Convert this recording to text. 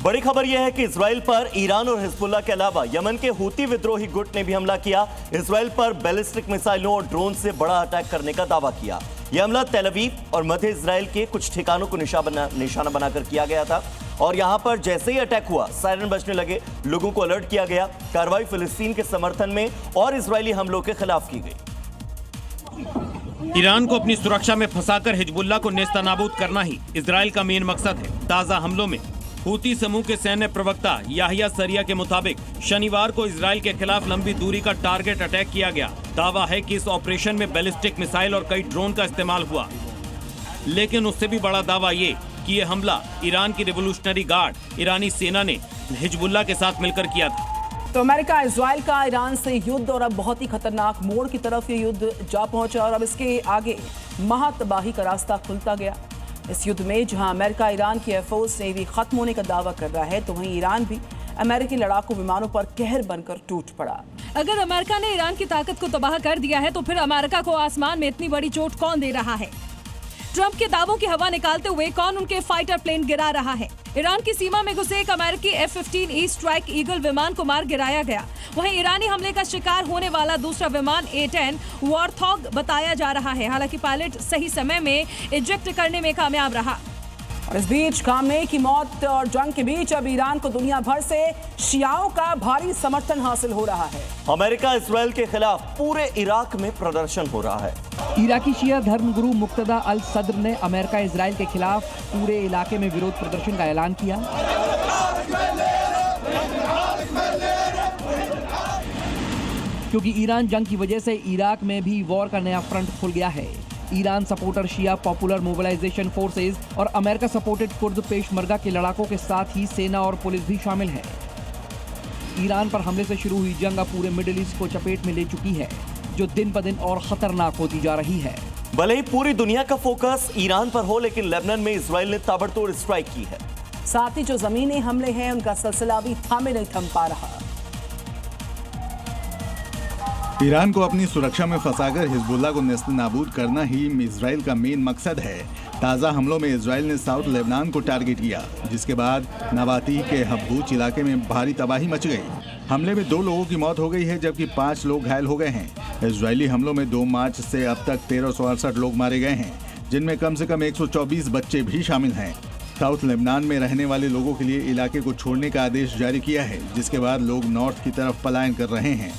बड़ी खबर यह है कि इजराइल पर ईरान और हिजबुल्लाह के अलावा यमन के हूती विद्रोही गुट ने भी हमला किया। इजराइल पर बैलिस्टिक मिसाइलों और ड्रोन से बड़ा अटैक करने का दावा किया। यह हमला तेल अवीव और मध्य इजराइल के कुछ ठिकानों को निशाना बनाकर किया गया था और यहां पर जैसे ही अटैक हुआ सायरन बजने लगे, लोगों को अलर्ट किया गया। कार्रवाई फिलिस्तीन के समर्थन में और इजरायली हमलों के खिलाफ की गई। ईरान को अपनी सुरक्षा में फंसाकर हिजबुल्लाह को नेस्तनाबूद करना ही इजराइल का मेन मकसद है। ताजा हमलों में हूती समूह के सैन्य प्रवक्ता याहिया सरिया के मुताबिक शनिवार को इजराइल के खिलाफ लंबी दूरी का टारगेट अटैक किया गया। दावा है कि इस ऑपरेशन में बैलिस्टिक मिसाइल और कई ड्रोन का इस्तेमाल हुआ, लेकिन उससे भी बड़ा दावा ये कि यह हमला ईरान की रिवोल्यूशनरी गार्ड ईरानी सेना ने हिजबुल्लाह के साथ मिलकर किया था। तो अमेरिका इजराइल का ईरान से युद्ध और अब बहुत ही खतरनाक मोड़ की तरफ ये युद्ध जा पहुंचा और अब इसके आगे महातबाही का रास्ता खुलता गया। इस युद्ध में जहां अमेरिका ईरान की एयरफोर्स नेवी खत्म होने का दावा कर रहा है, तो वहीं ईरान भी अमेरिकी लड़ाकू विमानों पर कहर बनकर टूट पड़ा। अगर अमेरिका ने ईरान की ताकत को तबाह कर दिया है, तो फिर अमेरिका को आसमान में इतनी बड़ी चोट कौन दे रहा है? ट्रंप के दावों की हवा निकालते हुए कौन उनके फाइटर प्लेन गिरा रहा है? ईरान की सीमा में घुसे एक अमेरिकी F-15E स्ट्राइक ईगल विमान को मार गिराया गया। वहीं ईरानी हमले का शिकार होने वाला दूसरा विमान A-10 वॉरथॉग बताया जा रहा है। हालांकि पायलट सही समय में इजेक्ट करने में कामयाब रहा। और इस बीच खामनेई की मौत और जंग के बीच अब ईरान को दुनिया भर से शियाओं का भारी समर्थन हासिल हो रहा है। अमेरिका इजराइल के खिलाफ पूरे इराक में प्रदर्शन हो रहा है। इराकी शिया धर्मगुरु मुक्तदा अल सद्र ने अमेरिका इजराइल के खिलाफ पूरे इलाके में विरोध प्रदर्शन का ऐलान किया। क्योंकि ईरान जंग की वजह से इराक में भी वॉर का नया फ्रंट खुल गया है। ईरान सपोर्टर शिया पॉपुलर मोबिलाइजेशन फोर्सेज और अमेरिका सपोर्टेड कुर्द पेशमर्गा के लड़ाकों के साथ ही सेना और पुलिस भी शामिल है। ईरान पर हमले से शुरू हुई जंग अब पूरे मिडिल ईस्ट को चपेट में ले चुकी है, जो दिन ब दिन और खतरनाक होती जा रही है। भले ही पूरी दुनिया का फोकस ईरान पर हो, लेकिन लेबनान में इजराइल ने ताबड़तोड़ स्ट्राइक की है। साथ ही जो जमीनी हमले हैं उनका सिलसिला भी थामे नहीं थम पा रहा। ईरान को अपनी सुरक्षा में फंसाकर हिजबुल्लाह को नेस्तनाबूद करना ही इजराइल का मेन मकसद है। ताज़ा हमलों में इजराइल ने साउथ लेबनान को टारगेट किया, जिसके बाद नबाती के हब्बूच इलाके में भारी तबाही मच गई। हमले में 2 लोगों की मौत हो गई है, जबकि 5 लोग घायल हो गए हैं। इजरायली हमलों में 2 मार्च से अब तक 1368 लोग मारे गए हैं, जिनमें कम से कम 124 बच्चे भी शामिल हैं। साउथ लेबनान में रहने वाले लोगों के लिए इलाके को छोड़ने का आदेश जारी किया है, जिसके बाद लोग नॉर्थ की तरफ पलायन कर रहे हैं।